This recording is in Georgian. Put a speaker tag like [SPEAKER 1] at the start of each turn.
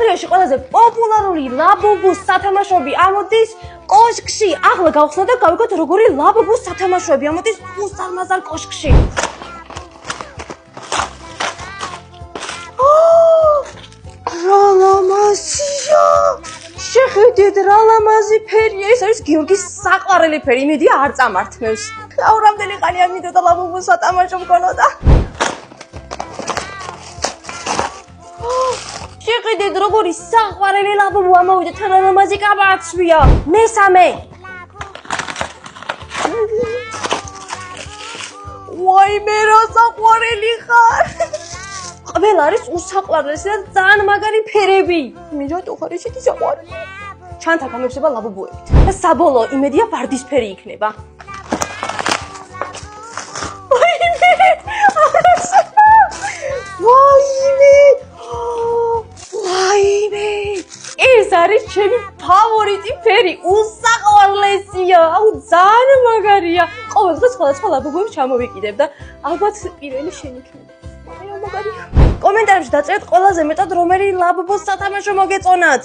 [SPEAKER 1] მსოფლიოში ყველაზე პოპულარული ლაბუბუს სათამაშოები ამოდის კოშკში. ახლა გავხსნა და გავიგოთ როგორი ლაბუბუს სათამაშოები ამოდის უსარმაზარ კოშკში. რა ლამაზია! შეხედეთ რა ლამაზი ფერია. ეს არის გიორგის საყვარელი ფერი. იმედია არ წამართმევს. აუ რამდენი ხანი არ მინდოდა ლაბუბუს სათამაშო მქონოდა. შეხედეთ როგორი საყვარელი ლაბუბუ ამოვიდა თან ლამაზი კაბაცვია. მესამე. ვაიმე რა საყვარელი ხარ. ყველა არის უსაყვარლესი და ძალიან მაგარი ფერები. მე რატო ხარ ესეთი საყვარელი? ჩანთა გამეფსება ლაბუბუებით. და საბოლოო იმედია ვარდისფერი იქნება. ვაიმე! ეს არის ჩემი ფავორიტი ფერი, უსაყვარლესია. აუ ძალიან მაგარია. ყოველ დღე სხვადასხვა ლაბუბუებს ჩამოვიკიდებ და ალბათ პირველი შენ იქნება. კომენტარებში დაწერეთ ყველაზე მეტად რომელი ლაბუბუს სათამაშო მოგეწონათ.